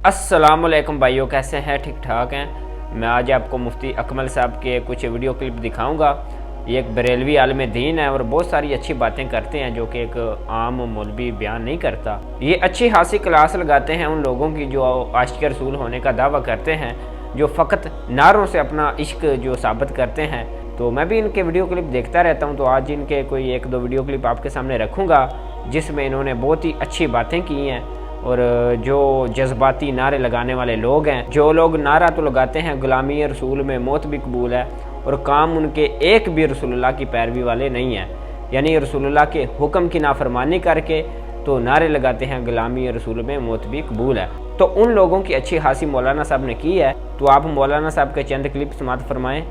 अस्सलामुअलैकुम भाइयों, कैसे हैं? ठीक ठाक हैं। मैं आज आपको मुफ्ती अकमल साहब के कुछ वीडियो क्लिप दिखाऊंगा। ये एक बरेलवी आलिम दीन है और बहुत सारी अच्छी बातें करते हैं जो कि एक आम मौलवी बयान नहीं करता। ये अच्छी खासी क्लास लगाते हैं उन लोगों की जो आशिक रसूल होने का दावा करते हैं, जो फ़कत नारों से अपना इश्क जो साबित करते हैं। तो मैं भी इनके वीडियो क्लिप देखता रहता हूँ, तो आज इनके कोई एक दो वीडियो क्लिप आपके सामने रखूँगा जिसमें इन्होंने बहुत ही अच्छी बातें की हैं। और जो जज्बाती नारे लगाने वाले लोग हैं, जो लोग नारा तो लगाते हैं गुलामी रसूल में मौत भी कबूल है, और काम उनके एक भी रसूलुल्लाह की पैरवी वाले नहीं हैं, यानी रसूलुल्लाह के हुक्म की नाफरमानी करके तो नारे लगाते हैं गुलामी रसूल में मौत भी कबूल है। तो उन लोगों की अच्छी खासी मौलाना साहब ने की है, तो आप मौलाना साहब के चंद क्लिप समात फरमाएं।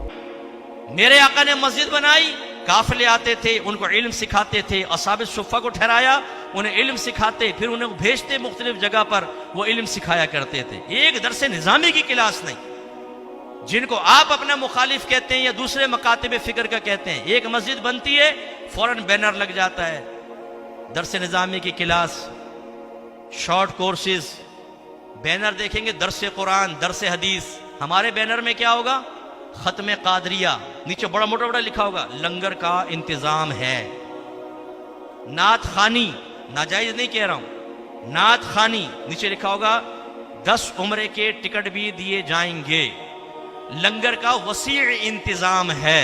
मेरे आका ने मस्जिद बनाई, काफिले आते थे, उनको इल्म सिखाते थे, असहाब सुफ़ा को ठहराया, उन्हें इल्म सिखाते, फिर उन्हें भेजते मुख्तलिफ जगह पर, वो इल्म सिखाया करते थे। एक दरसे निज़ामी की क्लास नहीं, जिनको आप अपना मुखालिफ कहते हैं या दूसरे मकातिब फिक्र का कहते हैं। एक मस्जिद बनती है, फौरन बैनर लग जाता है, दरसे निज़ामी की क्लास, शॉर्ट कोर्सेज, बैनर देखेंगे दरसे कुरान, दरसे हदीस। हमारे बैनर में क्या होगा? खत्म कादरिया, नीचे बड़ा मोटा बड़ा लिखा होगा लंगर का इंतजाम है। नात खानी, नाजायज नहीं कह रहा हूं, नात खानी, नीचे लिखा होगा 10 उम्रे के टिकट भी दिए जाएंगे। लंगर का वसी इंतजाम है,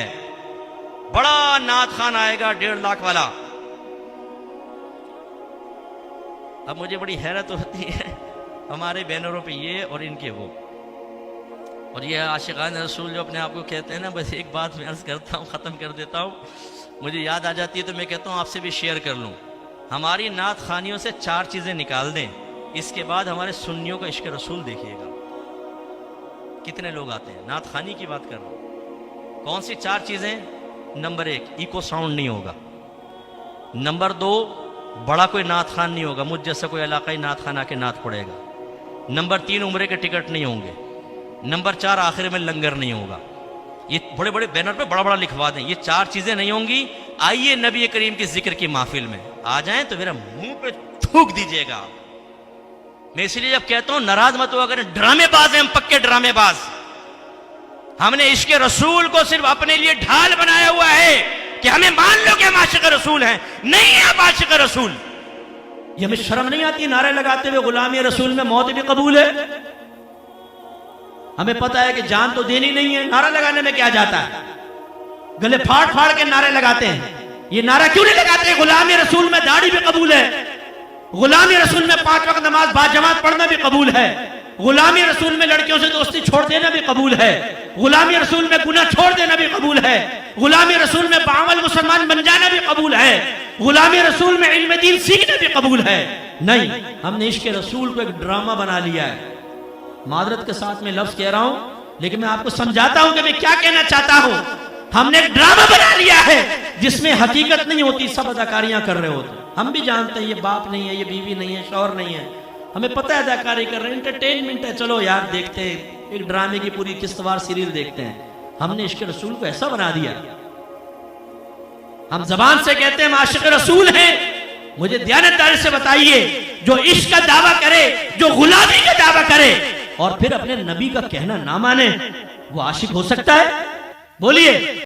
बड़ा नात खान आएगा 1.5 लाख वाला। अब मुझे बड़ी हैरत होती है हमारे बैनरों पे ये और इनके वो, और ये आशिकान रसूल जो अपने आप को कहते हैं ना। बस एक बात मैं अर्ज करता हूँ, ख़त्म कर देता हूँ, मुझे याद आ जाती है तो मैं कहता हूँ आपसे भी शेयर कर लूँ। हमारी नात खानियों से 4 चीज़ें निकाल दें, इसके बाद हमारे सुन्नियों का इश्क रसूल देखिएगा कितने लोग आते हैं। नात खानी की बात कर रहा हूँ। कौन सी 4 चीज़ें? नंबर 1, इको साउंड नहीं होगा। नंबर 2, बड़ा कोई नात खान नहीं होगा, मुझ जैसा कोई इलाकाई नात खान आके नात पड़ेगा। नंबर 3, उम्रे के टिकट नहीं होंगे। नंबर 4, आखिर में लंगर नहीं होगा। ये बड़े बड़े बैनर पे बड़ा बड़ा लिखवा दें, ये 4 चीजें नहीं होंगी। आइए नबी करीम के जिक्र की महफिल में आ जाएं तो मेरा मुंह पे थूक दीजिएगा। मैं इसलिए जब कहता हूं नाराज मत हुआ करें, ड्रामेबाज हैं हम, पक्के ड्रामेबाज। हमने इश्क रसूल को सिर्फ अपने लिए ढाल बनाया हुआ है कि हमें मान लो कि हम आशिक रसूल हैं। नहीं है आप आशिक रसूल। ये हमें शर्म नहीं आती नारे लगाते हुए गुलामी रसूल में मौत भी कबूल है? हमें पता है कि जान तो देनी नहीं है, नारा लगाने में क्या जाता है? गले फाड़ फाड़ के नारे लगाते हैं। ये नारा क्यों नहीं लगाते? गुलामी रसूल में दाढ़ी भी कबूल है, गुलामी रसूल में 5 वक्त नमाज बाजमात पढ़ना भी कबूल है, गुलामी रसूल में लड़कियों से दोस्ती छोड़ देना भी कबूल है, गुलामी रसूल में गुनाह छोड़ देना भी कबूल है, गुलामी रसूल में बावल मुसलमान बन जाना भी कबूल है, गुलामी रसूल में इल्म दीन सीखना भी कबूल है। नहीं, हमने इश्क रसूल को एक ड्रामा बना लिया है। मादरत के साथ में लफ्ज कह रहा हूं, लेकिन मैं आपको समझाता हूं कि मैं क्या कहना चाहता हूं। हमने एक ड्रामा बना लिया है जिसमें हकीकत नहीं होती, सब अदाकारियां कर रहे होते। हम भी जानते हैं ये बाप नहीं है, ये बीवी नहीं है, शौहर नहीं है, हमें पता है अदाकारी कर रहे हैं, एंटरटेनमेंट है, चलो यार देखते हैं, एक ड्रामे की पूरी किस्तवार सीरीज देखते हैं। हमने इश्क रसूल को ऐसा बना दिया, हम जबान से कहते हैं हम आशिक रसूल हैं। मुझे दयानतदारी से बताइए, जो इश्क का दावा करे, जो गुलामी का दावा करे और फिर अपने नबी का कहना ना माने, वो आशिक हो सकता है? बोलिए।